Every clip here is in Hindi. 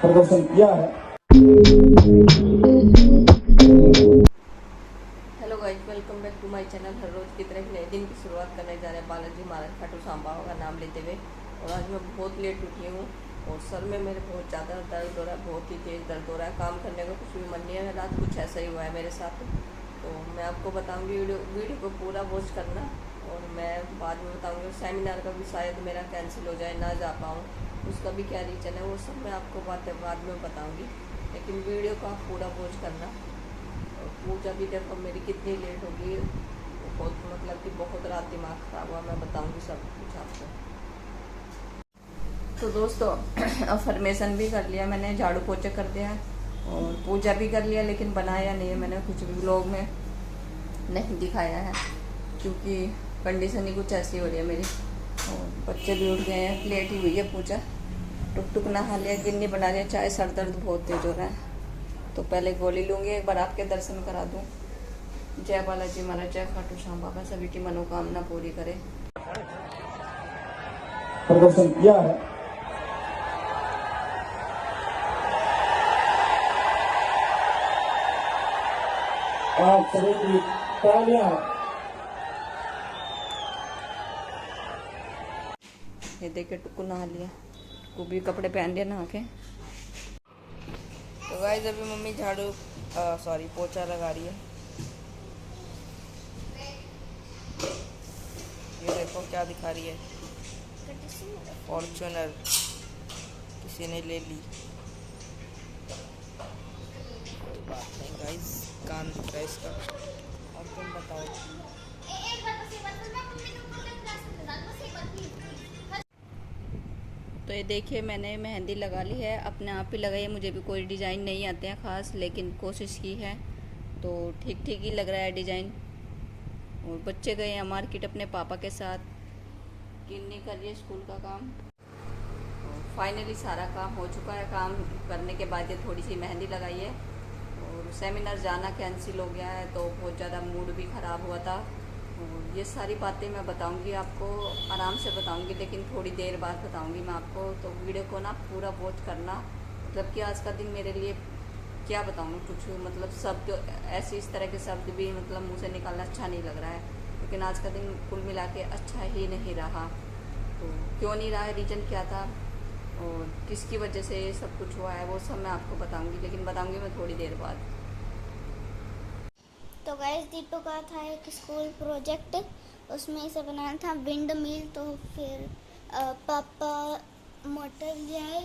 प्रदर्शन किया है। Hello guys, welcome back to my channel. हर रोज़ की तरह एक नए दिन की शुरुआत करने जा रहे हैं बालाजी महाराज खाटू श्याम बाबा का नाम लेते हुए। और आज मैं बहुत लेट उठी हूँ और सर में मेरे बहुत ज़्यादा दर्द हो रहा है, बहुत ही तेज़ दर्द हो रहा है। काम करने का कुछ भी मन नहीं है। रात कुछ ऐसा ही हुआ है मेरे साथ, तो मैं आपको बताऊँगी। वीडियो को पूरा वॉच करना और मैं बाद में बताऊँगी। सेमिनार का भी शायद मेरा कैंसिल हो जाए, ना जा पाऊँ, उसका भी क्या रीज़न है वो सब मैं आपको बातें बाद में बताऊँगी। लेकिन वीडियो को आप पूरा वॉच करना। पूजा भी देखो मेरी कितनी लेट होगी, बहुत मतलब कि बहुत रात दिमाग खराब हुआ। मैं बताऊंगी सब कुछ आपको। तो दोस्तों अफर्मेशन भी कर लिया मैंने, झाड़ू पोछा कर दिया और पूजा भी कर लिया, लेकिन बनाया नहीं है मैंने, कुछ भी व्लॉग में नहीं दिखाया है क्योंकि कंडीशन ही कुछ ऐसी हो रही है मेरी। और बच्चे भी उठ गए हैं, लेट ही हुई है पूजा। टुक टुक नहा लिया, गिन्नी बना लिया चाय, सर दर्द बहुत तेज हो रहा है। तो पहले गोली लूँगी, एक बार आपके दर्शन करा दूँ। जय बालाजी महाराज, जय खाटू श्याम बाबा सभी की मनोकामना पूरी करे। प्रदर्शन किया है। आप सभी की तालियां। ये देखे टुक्कू नहा लिया, टुक्कू भी कपड़े पहन लिया नहा के। तो गाइस अभी मम्मी झाड़ू पोछा लगा रही है। ये देखो क्या दिखा रही है, फॉर्च्यूनर किसी ने ले ली। कोई बात नहीं गाइस, कान दिख रहा है इसका। और तुम बताओ। तो ये देखिए मैंने मेहंदी लगा ली है, अपने आप ही लगाई है। मुझे भी कोई डिज़ाइन नहीं आते हैं ख़ास, लेकिन कोशिश की है तो ठीक ठीक ही लग रहा है डिज़ाइन। और बच्चे गए हैं मार्केट अपने पापा के साथ, गिन्नी कर रही है स्कूल का काम। फाइनली सारा काम हो चुका है। काम करने के बाद ये थोड़ी सी मेहंदी लगाई है। और सेमिनार जाना कैंसिल हो गया है तो बहुत ज़्यादा मूड भी ख़राब हुआ था। और ये सारी बातें मैं बताऊंगी आपको, आराम से बताऊंगी, लेकिन थोड़ी देर बाद बताऊंगी मैं आपको। तो वीडियो को ना पूरा वॉच करना। मतलब कि आज का दिन मेरे लिए क्या बताऊँ, कुछ मतलब शब्द ऐसे इस तरह के शब्द भी मतलब मुँह से निकालना अच्छा नहीं लग रहा है। लेकिन आज का दिन कुल मिला के अच्छा ही नहीं रहा। तो क्यों नहीं रहा है, रीज़न क्या था और किसकी वजह से ये सब कुछ हुआ है, वो सब मैं आपको बताऊंगी, लेकिन बताऊंगी मैं थोड़ी देर बाद। तो गाइस दीपक का था एक स्कूल प्रोजेक्ट, उसमें इसे बनाना था विंड मिल। तो फिर पापा मोटर ले आए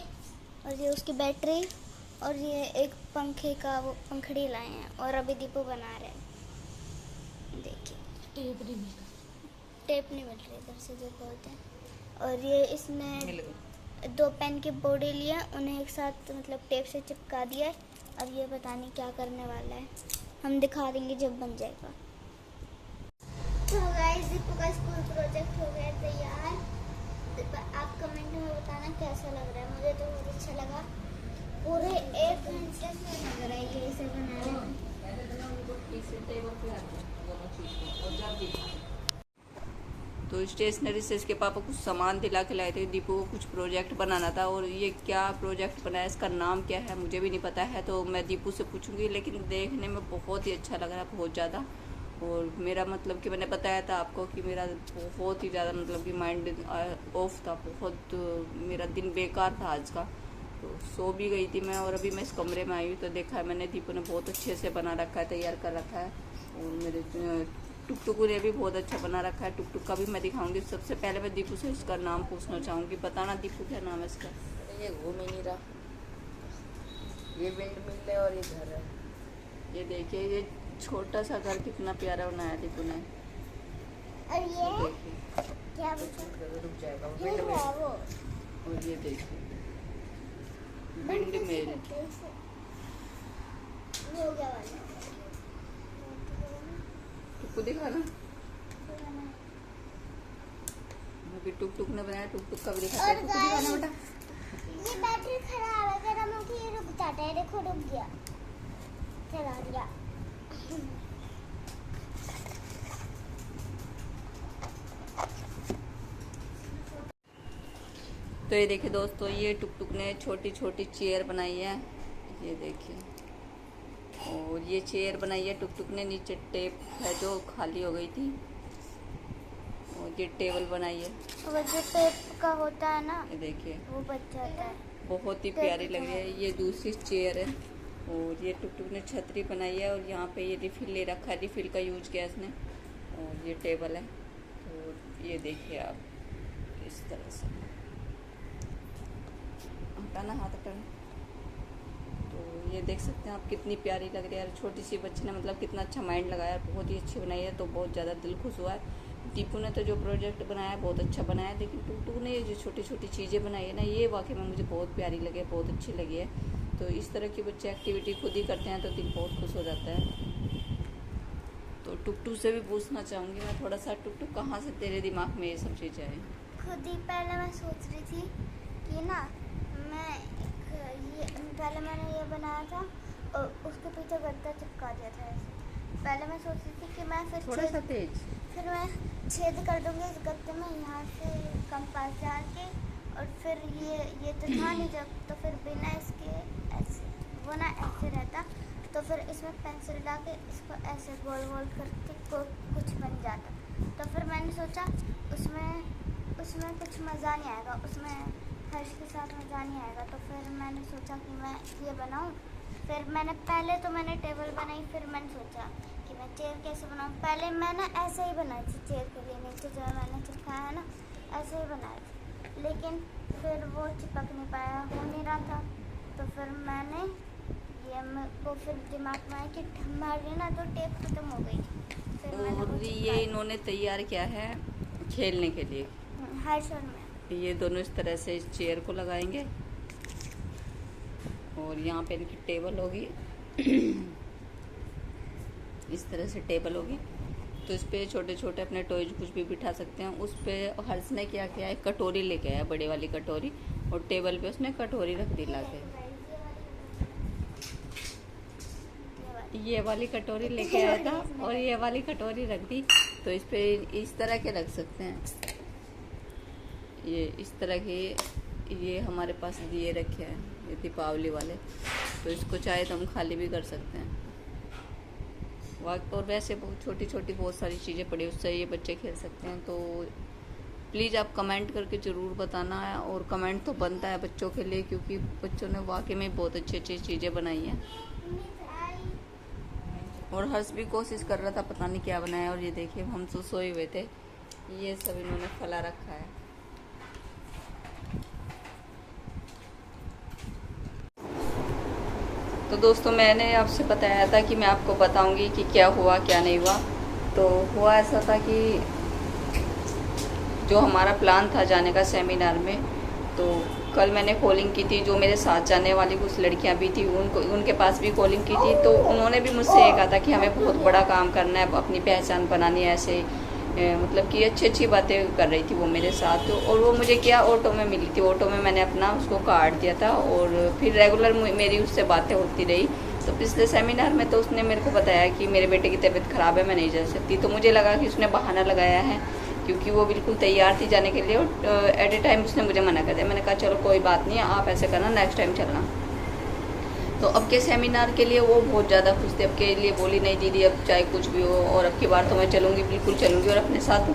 और ये उसकी बैटरी और ये एक पंखे का वो पंखड़ी लाए हैं और अभी दीपू बना रहे हैं। देखिए टेप नहीं मिल रही इधर से जो बोलते हैं। और ये इसने 2 पेन की बॉडी लिए, उन्हें एक साथ मतलब टेप से चिपका दिया है। अब ये पता नहीं क्या करने वाला है, हम दिखा देंगे जब बन जाएगा। तो गाइस दीपू का स्कूल प्रोजेक्ट हो गया तैयार। आप कमेंट में बताना कैसा लग रहा है। मुझे तो बहुत अच्छा लगा। पूरे 1 घंटे से लग रहा है ये इसे बनाने में। तो स्टेशनरी से इसके पापा कुछ सामान दिला के लाए थे। दीपू को कुछ प्रोजेक्ट बनाना था और ये क्या प्रोजेक्ट बनाया, इसका नाम क्या है मुझे भी नहीं पता है, तो मैं दीपू से पूछूंगी। लेकिन देखने में बहुत ही अच्छा लग रहा है, बहुत ज़्यादा। और मेरा मतलब कि मैंने बताया था आपको कि मेरा बहुत ही ज़्यादा मतलब कि माइंड ऑफ था, बहुत मेरा दिन बेकार था आज का। तो सो भी गई थी मैं और अभी मैं इस कमरे में आई हूँ तो देखा है मैंने दीपू ने बहुत अच्छे से बना रखा है, तैयार कर रखा है। और मेरे टुकटुकू ने भी बहुत अच्छा बना रखा है। टुकटुक का भी मैं दिखाऊंगी। सबसे पहले मैं दीपू से इसका नाम पूछना चाहूँगी। बताना दीपू क्या नाम है इसका। ये घूम ही नहीं रहा, ये विंड मिल है और ये घर है। ये देखिए ये छोटा सा घर कितना प्यारा बनाया दीपू ने। और ये देखिए क्या रुक जाएगा ये विंड है वो और ये देखिए विंड मिल हो गया वाला। टुकटुक दिखाना। अभी टुकटुक ने बनाया, टुकटुक का भी दिखाते हैं। टुकटुक दिखाना बेटा। ये बैटरी खराब है, अगर हम उठी रुक जाता है। देखो रुक गया, चला दिया। तो ये देखिए दोस्तों, ये टुक टुक ने छोटी छोटी चेयर बनाई है, ये देखिए। और ये चेयर बनाई है टुक टुक ने, नीचे टेप है जो खाली हो गई थी। और ये टेबल बनाई है, वो जो टेप का होता है ना, ये देखिए वो बच जाता है। बहुत ही प्यारी लग रही है। ये दूसरी चेयर है। और ये टुक टुक ने छतरी बनाई है, और यहाँ पे ये रिफिल ले रखा है, रिफिल का यूज किया इसने। और ये टेबल है। तो ये देखिए आप इस तरह से हटाना, हाथ हटाना। तो ये देख सकते हैं आप, कितनी प्यारी लग रही है। छोटी सी बच्ची ने मतलब कितना अच्छा माइंड लगाया, बहुत ही अच्छी बनाई है। तो बहुत ज़्यादा दिल खुश हुआ है। दीपू ने तो जो प्रोजेक्ट बनाया है बहुत अच्छा बनाया है, लेकिन टुक टुक ने ये जो छोटी छोटी चीज़ें बनाई है ना, ये वाकई में मुझे बहुत प्यारी लगे, बहुत अच्छी लगी है। तो इस तरह की बच्चे एक्टिविटी खुद ही करते हैं तो दिल बहुत खुश हो जाता है। तो टुक टुक से भी पूछना चाहूँगी मैं थोड़ा सा, टुक टुक कहाँ से तेरे दिमाग में ये सब चीज़ें आई? खुद ही पहले मैं सोच रही थी कि ना पहले मैंने ये बनाया था और उसके पीछे गद्दा चिपका दिया था ऐसे। पहले मैं सोच रही थी कि मैं फिर मैं छेद कर दूँगी इस गद्दे में, यहाँ से कंपास डाल के। और फिर ये तो था नहीं जब, तो फिर बिना इसके ऐसे वो ना ऐसे रहता, तो फिर इसमें पेंसिल डाल के इसको ऐसे गोल गोल करके कुछ बन जाता। तो फिर मैंने सोचा उसमें कुछ मज़ा नहीं आएगा, उसमें हर्ष के साथ मज़ा नहीं आएगा। तो फिर मैंने सोचा कि मैं ये बनाऊँ। फिर मैंने टेबल बनाई, फिर मैंने सोचा कि मैं चेयर कैसे बनाऊँ। पहले मैंने ऐसे ही बनाई थी चेयर के लिए, नीचे जो मैंने चिपकाया है ना ऐसे ही बनाया था, लेकिन फिर वो चिपक नहीं पाया, हो नहीं रहा था। तो फिर मैंने वो फिर दिमाग में आया कि हमारी ना तो टेप खत्म हो गई। फिर और ये इन्होंने तैयार किया है खेलने के लिए। हर्ष और मैं ये दोनों इस तरह से इस चेयर को लगाएंगे, और यहाँ पे इनकी टेबल होगी इस तरह से टेबल होगी। तो इस पे छोटे छोटे अपने टॉयज कुछ भी बिठा सकते हैं। उस पे हर्ष ने क्या किया है, कटोरी लेके आया, बड़े वाली कटोरी, और टेबल पे उसने कटोरी रख दी ला के। ये वाली कटोरी लेके आया था और ये वाली कटोरी रख दी। तो इस पे इस तरह के रख सकते हैं, ये इस तरह के। ये हमारे पास दिए रखे हैं, ये दीपावली वाले, तो इसको चाहे तो हम खाली भी कर सकते हैं। और वैसे बहुत छोटी छोटी बहुत सारी चीज़ें पड़ी, उससे ये बच्चे खेल सकते हैं। तो प्लीज़ आप कमेंट करके ज़रूर बताना है, और कमेंट तो बनता है बच्चों के लिए, क्योंकि बच्चों ने वाकई में बहुत अच्छी अच्छी चीज़ें बनाई हैं। और हर्ष भी कोशिश कर रहा था, पता नहीं क्या बनाया। और ये देखिए, हम तो सोए हुए थे, ये सब इन्होंने फैला रखा है। तो दोस्तों, मैंने आपसे बताया था कि मैं आपको बताऊंगी कि क्या हुआ क्या नहीं हुआ। तो हुआ ऐसा था कि जो हमारा प्लान था जाने का सेमिनार में, तो कल मैंने कॉलिंग की थी। जो मेरे साथ जाने वाली कुछ लड़कियां भी थी, उनके पास भी कॉलिंग की थी। तो उन्होंने भी मुझसे ये कहा था कि हमें बहुत बड़ा काम करना है, अपनी पहचान बनानी है। ऐसे मतलब कि अच्छी अच्छी बातें कर रही थी वो मेरे साथ। और वो मुझे क्या ऑटो में मिली थी, ऑटो में मैंने अपना उसको कार्ड दिया था, और फिर रेगुलर मेरी उससे बातें होती रही। तो पिछले सेमिनार में तो उसने मेरे को बताया कि मेरे बेटे की तबीयत ख़राब है, मैं नहीं जा सकती। तो मुझे लगा कि उसने बहाना लगाया है, क्योंकि वो बिल्कुल तैयार थी जाने के लिए, और एट ए टाइम उसने मुझे मना कर दिया। मैंने कहा चलो कोई बात नहीं, आप ऐसे करना, नेक्स्ट टाइम चलना। तो अब के सेमिनार के लिए वो बहुत ज़्यादा खुश थे। अब के लिए बोली नहीं दीदी, अब चाहे कुछ भी हो, और अब की बार तो मैं चलूँगी, बिल्कुल चलूँगी, और अपने साथ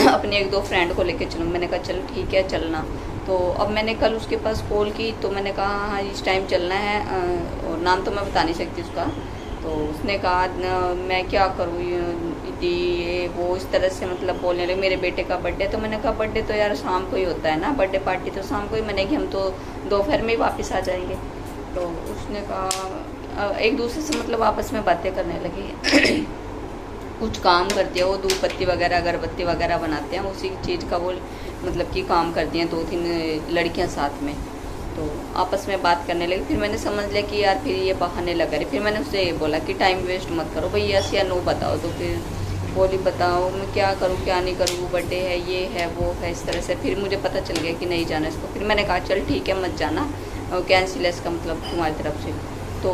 अपने एक दो फ्रेंड को लेकर चलूँगी। मैंने कहा चलो ठीक है, चलना। तो अब मैंने कल उसके पास कॉल की, तो मैंने कहा हाँ इस टाइम चलना है, और नाम तो मैं बता नहीं सकती उसका। तो उसने कहा मैं क्या करूँ ये वो, इस तरह से मतलब बोलने लगे मेरे बेटे का बर्थडे। तो मैंने कहा बर्थडे तो यार शाम को ही होता है ना, बर्थडे पार्टी तो शाम को ही मनेगी, हम तो दोपहर में ही वापस आ जाएंगे। तो उसने कहा, एक दूसरे से मतलब आपस में बातें करने लगी कुछ काम करती है वो, धूप बत्ती वगैरह अगरबत्ती वगैरह बनाते हैं, उसी चीज़ का वो मतलब कि काम करती हैं, 2-3 लड़कियां साथ में। तो आपस में बात करने लगी। फिर मैंने समझ लिया कि यार फिर ये बहाने लगा रही। फिर मैंने उससे ये बोला कि टाइम वेस्ट मत करो भाई, यस या नो बताओ। तो फिर बोली बताओ मैं क्या करूँ क्या नहीं करूँ, बर्थडे है, ये है वो है, इस तरह से। फिर मुझे पता चल गया कि नहीं जाना इसको। फिर मैंने कहा चल ठीक है मत जाना, कैंसिल है इसका मतलब तुम्हारी तरफ से। तो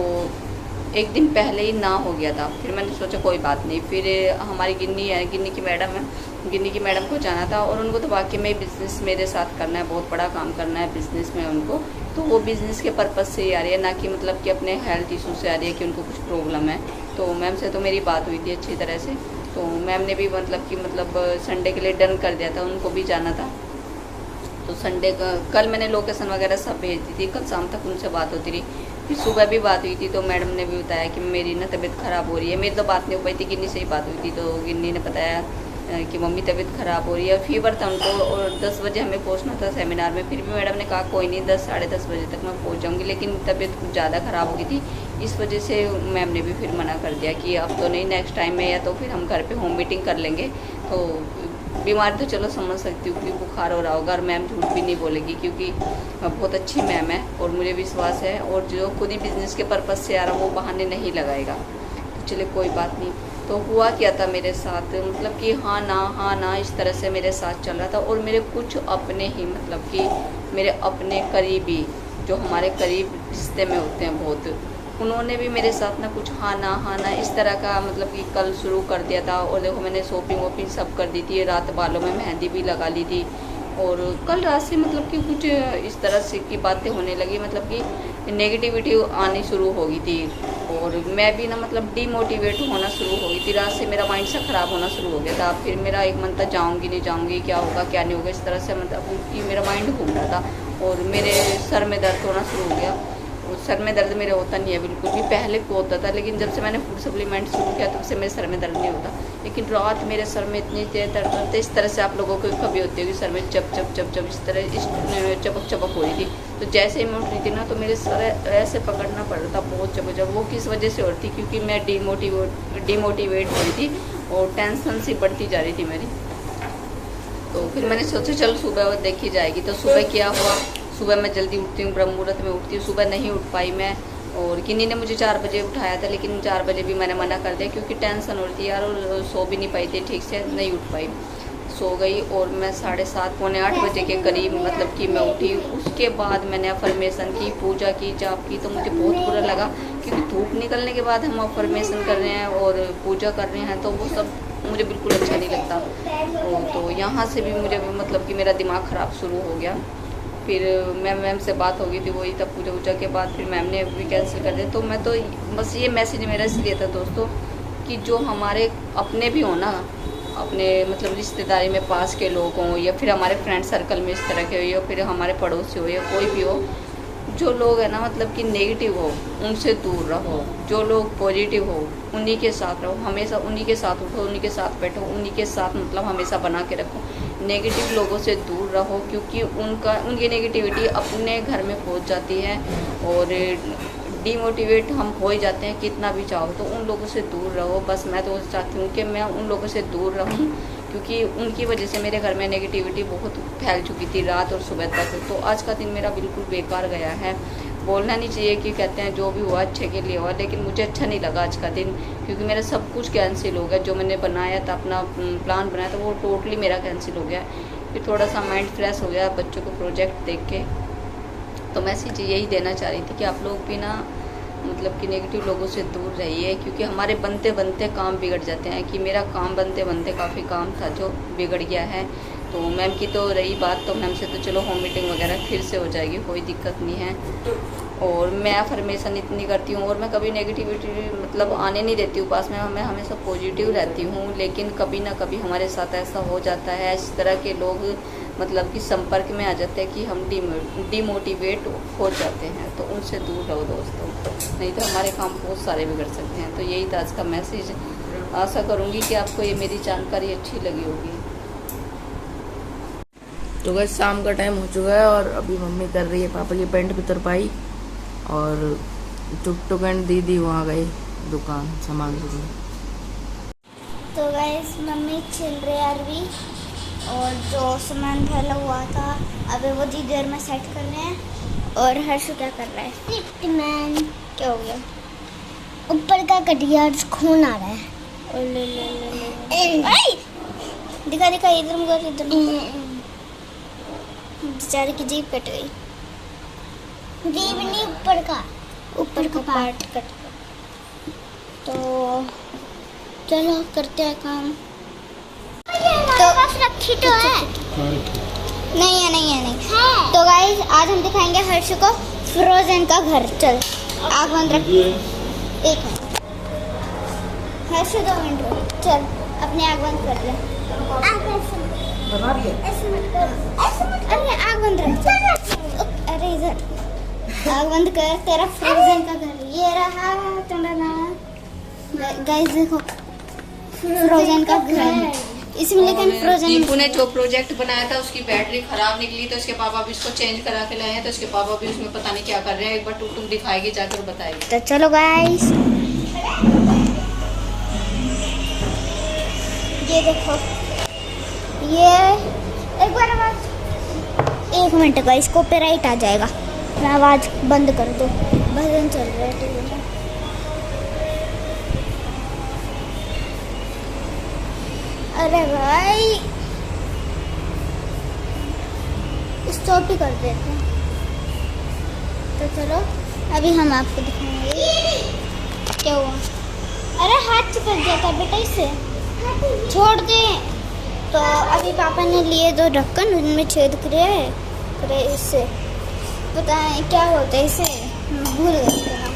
एक दिन पहले ही ना हो गया था। फिर मैंने सोचा कोई बात नहीं। फिर हमारी गिन्नी है, गिन्नी की मैडम है, गिन्नी की मैडम को जाना था और उनको तो वाकई में बिज़नेस मेरे साथ करना है, बहुत बड़ा काम करना है बिज़नेस में उनको। तो वो बिज़नेस के पर्पज़ से ही आ रही है, ना कि मतलब कि अपने हेल्थ इशू से आ रही है कि उनको कुछ प्रॉब्लम है। तो मैम से तो मेरी बात हुई थी अच्छी तरह से, तो मैम ने भी मतलब संडे के लिए डन कर दिया था, उनको भी जाना था। तो संडे का कल मैंने लोकेशन वगैरह सब भेज दी थी, कल शाम तक उनसे बात होती रही। फिर सुबह भी बात हुई थी तो मैडम ने भी बताया कि मेरी ना तबीयत ख़राब हो रही है। मेरी तो बात नहीं हो पाई थी, गिन्नी से ही बात हुई थी। तो गिन्नी ने बताया कि मम्मी तबीयत ख़राब हो रही है, फीवर था उनको और 10 बजे हमें पहुंचना था सेमिनार में। फिर भी मैडम ने कहा कोई नहीं, 10 साढ़े 10 बजे तक मैं पहुंच जाऊंगी, लेकिन तबीयत कुछ ज़्यादा ख़राब हो गई थी। इस वजह से मैम ने भी फिर मना कर दिया कि अब तो नहीं, नेक्स्ट टाइम में या तो फिर हम घर पे होम मीटिंग कर लेंगे। तो बीमारी तो चलो समझ सकती हूँ कि बुखार हो रहा होगा, और मैम झूठ भी नहीं बोलेगी क्योंकि बहुत अच्छी मैम है और मुझे विश्वास है, और जो खुद ही बिज़नेस के पर्पज़ से आ रहा वो बहाने नहीं लगाएगा। तो चलिए कोई बात नहीं। तो हुआ क्या था मेरे साथ, मतलब कि हाँ ना इस तरह से मेरे साथ चल रहा था। और मेरे कुछ अपने ही मतलब कि मेरे अपने करीबी, जो हमारे करीब रिश्ते में होते हैं बहुत, उन्होंने भी मेरे साथ ना कुछ हाँ ना इस तरह का मतलब कि कल शुरू कर दिया था। और देखो मैंने शॉपिंग वॉपिंग सब कर दी थी, रात बालों में मेहंदी भी लगा ली थी। और कल रात से मतलब कि कुछ इस तरह से की बातें होने लगी, मतलब कि नेगेटिविटी आनी शुरू हो गई थी। और मैं भी ना मतलब डीमोटिवेट होना शुरू हो गई थी। रात से मेरा माइंड सा ख़राब होना शुरू हो गया था। फिर मेरा एक मन था जाऊँगी नहीं जाऊँगी, क्या होगा क्या नहीं होगा, इस तरह से मतलब कि मेरा माइंड घूम रहा था। और मेरे सर में दर्द होना शुरू हो गया। सर में दर्द मेरे होता नहीं है बिल्कुल भी, पहले को होता था, लेकिन जब से मैंने फूड सप्लीमेंट शुरू किया तब से मेरे सर में दर्द नहीं होता। लेकिन रात मेरे सर में इतनी तेज दर्द होता, इस तरह से आप लोगों को कभी होती होगी, सर में चप इस तरह चपक हो रही थी। तो जैसे ही मैं उठ रही थी ना तो मेरे सर ऐसे पकड़ना पड़ रहा था, बहुत चपक। वो किस वजह से हो रही थी, क्योंकि मैं डीमोटिवेट हो रही थी और टेंशन सी बढ़ती जा रही थी मेरी। तो फिर मैंने सोचा चल सुबह देखी जाएगी। तो सुबह क्या हुआ, सुबह मैं जल्दी उठती हूँ, ब्रह्म मुहूर्त में उठती हूँ। सुबह नहीं उठ पाई मैं, और गिन्नी ने मुझे 4 बजे उठाया था, लेकिन 4 बजे भी मैंने मना कर दिया क्योंकि टेंशन हो रही थी यार, और सो भी नहीं पाई थी ठीक से, नहीं उठ पाई, सो गई। और मैं 7:30 पौने 8 बजे के करीब मतलब कि मैं उठी। उसके बाद मैंने अफर्मेशन की, पूजा की, जाप की। तो मुझे बहुत बुरा लगा क्योंकि धूप निकलने के बाद हम अफर्मेशन कर रहे हैं और पूजा कर रहे हैं, तो वो सब मुझे बिल्कुल अच्छा नहीं लगता। तो यहाँ से भी मुझे मतलब कि मेरा दिमाग ख़राब शुरू हो गया। फिर मैम से बात हो गई थी, वही तब पूजा के बाद फिर मैम ने भी कैंसिल कर दिया। तो मैं तो बस ये मैसेज मेरा इसलिए था दोस्तों कि जो हमारे अपने भी हो ना, अपने मतलब रिश्तेदारी में पास के लोग हों, या फिर हमारे फ्रेंड सर्कल में इस तरह के हो, या फिर हमारे पड़ोसी हो, या कोई भी हो, जो लोग है ना मतलब कि नेगेटिव हो उनसे दूर रहो। जो लोग पॉजिटिव हो उन्हीं के साथ रहो, हमेशा उन्हीं के साथ उठो, उन्हीं के साथ बैठो, उन्हीं के साथ मतलब हमेशा बना के रखो। नेगेटिव लोगों से दूर रहो क्योंकि उनकी नेगेटिविटी अपने घर में पहुंच जाती है और डीमोटिवेट हम हो ही जाते हैं कितना भी चाहो। तो उन लोगों से दूर रहो। बस मैं तो चाहती हूँ कि मैं उन लोगों से दूर रहूँ क्योंकि उनकी वजह से मेरे घर में नेगेटिविटी बहुत फैल चुकी थी रात और सुबह तक। तो आज का दिन मेरा बिल्कुल बेकार गया है। बोलना नहीं चाहिए कि कहते हैं जो भी हुआ अच्छे के लिए हुआ, लेकिन मुझे अच्छा नहीं लगा आज का दिन क्योंकि मेरा सब कुछ कैंसिल हो गया। जो मैंने बनाया था, अपना प्लान बनाया था, वो टोटली मेरा कैंसिल हो गया। फिर थोड़ा सा माइंड फ्रेश हो गया बच्चों को प्रोजेक्ट देख के। तो मैसेज यही देना चाह रही थी कि आप लोग भी ना मतलब कि नेगेटिव लोगों से दूर रहिए क्योंकि हमारे बनते बनते काम बिगड़ जाते हैं। कि मेरा काम बनते बनते काफ़ी काम था जो बिगड़ गया है। तो मैम की तो रही बात, तो मैम से तो चलो होम मीटिंग वगैरह फिर से हो जाएगी, कोई दिक्कत नहीं है। और मैं अफर्मेशन इतनी करती हूँ और मैं कभी नेगेटिविटी मतलब आने नहीं देती हूँ पास में, मैं हमेशा पॉजिटिव रहती हूँ। लेकिन कभी ना कभी हमारे साथ ऐसा हो जाता है, इस तरह के लोग मतलब कि संपर्क में आ जाते हैं कि हम डीमोटिवेट हो जाते हैं। तो उनसे दूर रहो दोस्तों, नहीं तो हमारे काम बहुत सारे बिगड़ सकते हैं। तो यही था आज का मैसेज। आशा करूँगी कि आपको ये मेरी जानकारी अच्छी लगी होगी। तो गाइस शाम का टाइम हो चुका है और अभी मम्मी कर रही है पापा की पैंट की तरपाई और टुकटुक एंड दीदी वहाँ गए दुकान सामान लेने। तो गाइस मम्मी छिल रही है अरवी और जो सामान फैला हुआ था अभी वो जी देर में सेट कर रहे हैं। और हर्षु क्या कर रहा है? मैन क्या हो गया? ऊपर का कटिया खून आ रहा है। और ले दिखा दिखा इधर मुझे इधर बेचारे की जीभ कट गई। जीभ नहीं ऊपर का पार्ट कट गया। तो चलो करते हैं काम। तो रखी तो है नहीं। तो गाइस आज हम दिखाएंगे हर्ष को फ्रोजन का घर। चल आग बंद रख, एक मिनट हर्ष, 2 मिनट रुक। चल अपने आग बंद कर ले। अरे आग बंद रख, अरे इधर आग बंद कर। तेरा फ्रोजन का घर ये रहा। गाइस देखो फ्रोजन का घर, इसमें लेकिन फ्रोजन दीपू ने जो प्रोजेक्ट बनाया था उसकी बैटरी खराब निकली, तो उसके पापा भी उसको चेंज करा के लाए हैं। तो उसके पापा भी उसमें पता नहीं क्या कर रहे हैं। एक बार टूक दिखाएगी, जाकर बताएगी। तो चलो गाइस ये देखो, ये एक बार आवाज, 1 मिनट गाइस कॉपीराइट आ जाएगा। मैं आवाज बंद कर दो, भजन चल रहा है टीवी में। अरे भाई स्टॉप ही कर देते हैं। तो चलो अभी हम आपको दिखाएंगे क्या हुआ। अरे हाथ चिपक जाता बेटा, इससे छोड़ दे। तो अभी पापा ने लिए 2 ढक्कन, उनमें छेद करे है। अरे इससे पता है क्या होता है, इसे भूल गए थे हम।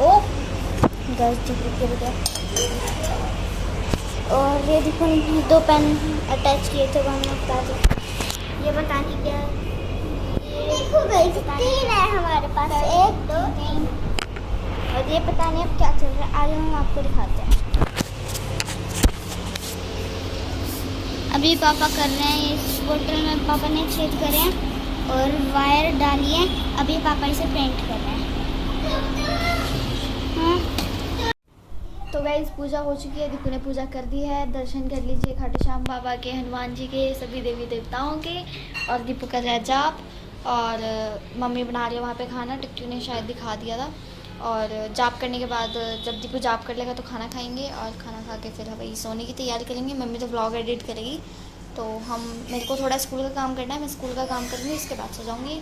ओ गलती गिर गया। और ये देखो 2 पेन अटैच किए थे, वो हमने बता दिया। ये बताने क्या है, देखो गाइस 3 है हमारे पास, 1 2 3। और ये पता नहीं अब क्या चल रहा है, आगे हम आपको दिखाते हैं। अभी पापा कर रहे हैं, इस बोतल में पापा ने छेद करे हैं और वायर डाली है। अभी पापा इसे पेंट कर रहे हैं। हाँ तो गाइस पूजा हो चुकी है, दीपू ने पूजा कर दी है। दर्शन कर लीजिए खाटू श्याम बाबा के, हनुमान जी के, सभी देवी देवताओं के। और दीपू कर रहा है जाप, और मम्मी बना रही है वहाँ पे खाना। टिक्की ने शायद दिखा दिया था। और जाप करने के बाद जब दीपू जाप कर लेगा तो खाना खाएंगे, और खाना खा के फिर वही सोने की तैयारी करेंगे। मम्मी तो व्लॉग एडिट करेगी, तो मेरे को थोड़ा स्कूल का काम करना है, मैं स्कूल का काम करूँगी, इसके बाद सो जाऊँगी।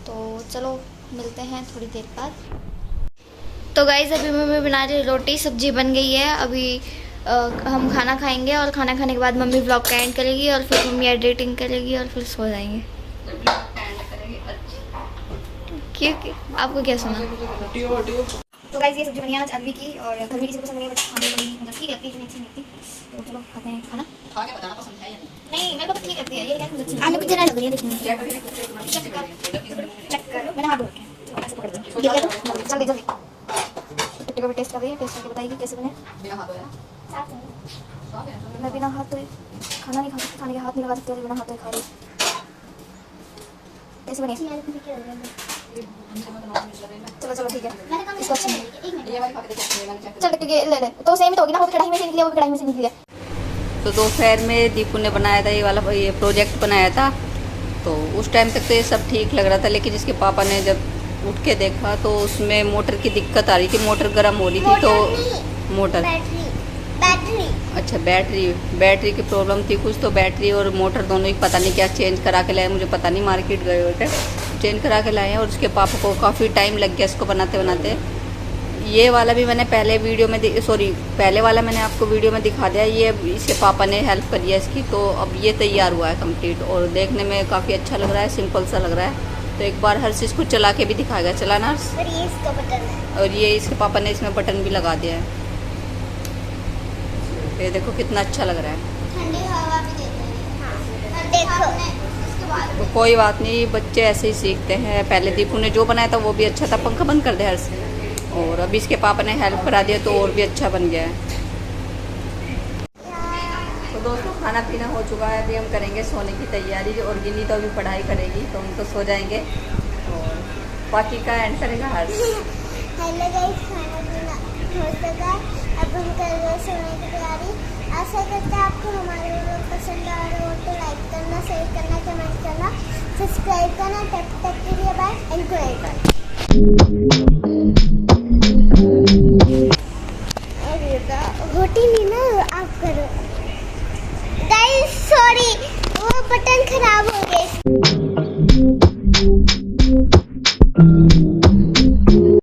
तो चलो मिलते हैं थोड़ी देर बाद। तो गाइज़ अभी मम्मी बना रही रोटी, सब्जी बन गई है। अभी हम खाना खाएंगे, और खाना खाने के बाद मम्मी व्लॉग का एंड करेगी, और फिर मम्मी एडिटिंग करेगी, और फिर सो जाएंगे। क्योंकि आपको क्या सुना। तो गाइस ये सब्जी बनी है आज अरबी की, और घर में किसी को पसंद नहीं है, बट खाने में मतलब ठीक लगती है, अच्छी लगती। तो चलो खाते हैं खाना। खा के बताना पसंद है या नहीं? मेरे को तो ठीक लगती है ये, क्या अच्छी आलू की तरह लग रही है देखने में। चेक कर, मैंने हाथ धो रखे हैं, ऐसे पकड़ दो। जल्दी जल्दी टिक्की को भी टेस्ट कर रही है, टेस्ट करके बताएगी कैसे बने। बिना हाथ धोए, मैं बिना हाथ धोए खाना नहीं खा सकती, खाने के हाथ नहीं लगा सकती, बिना हाथ धोए खा रही। कैसे बनी? चलो ठीक है, इसको अच्छी चल टिक्की ले ले। तो सेम ही तो होगी ना, वो कढ़ाई में से निकली, वो कढ़ाई में से निकली है। तो दोपहर में दीपू ने बनाया था ये प्रोजेक्ट बनाया था। तो उस टाइम तक तो ये सब ठीक लग रहा था, लेकिन इसके पापा ने जब उठ के देखा तो उसमें मोटर की दिक्कत आ रही थी, मोटर गर्म हो रही थी। तो मोटर बैटरी अच्छा बैटरी की प्रॉब्लम थी कुछ। तो बैटरी और मोटर दोनों ही पता नहीं क्या चेंज करा के लाए, मुझे पता नहीं, मार्केट गए होते चेंज करा के लाए हैं। और उसके पापा को काफ़ी टाइम लग गया इसको बनाते बनाते। ये वाला भी मैंने पहले वाला मैंने आपको वीडियो में दिखा दिया। ये इसके पापा ने हेल्प करी है इसकी। तो अब ये तैयार हुआ है कंप्लीट, और देखने में काफ़ी अच्छा लग रहा है, सिंपल सा लग रहा है। तो एक बार हर्ष इसको चला के भी दिखाएगा, चलाना हर्ष। और ये इसका बटन है, और ये इसके पापा ने इसमें बटन भी लगा दिया है। ये देखो कितना अच्छा लग रहा है, ठंडी हवा भी देते हैं। हाँ देखो इसके बाद तो कोई बात नहीं, बच्चे ऐसे ही सीखते हैं। पहले दीपू ने जो बनाया था वो भी अच्छा था। पंखा बंद कर दे हर्ष। और अभी इसके पापा ने हेल्प करा दिया तो और भी अच्छा बन गया है। तो दोस्तों खाना पीना हो चुका है, अभी हम करेंगे सोने की तैयारी। और गिनी तो अभी पढ़ाई करेगी, तो हम तो सो जाएंगे, और बाकी का एंड करेगा हर्ष। हेलो गाइस, खाना पीना हो चुका है, अब हम कर रहे हैं सोने की तैयारी। आशा करते हैं आपको हमारे वीडियो पसंद आ रहे हो तो लाइक करना, शेयर करना, कमेंट करना, सब्सक्राइब करना। तब तक के लिए बाय एंड गुड नाइट। रोटी नहीं ना आप करो गाइस, सॉरी वो बटन खराब हो गए।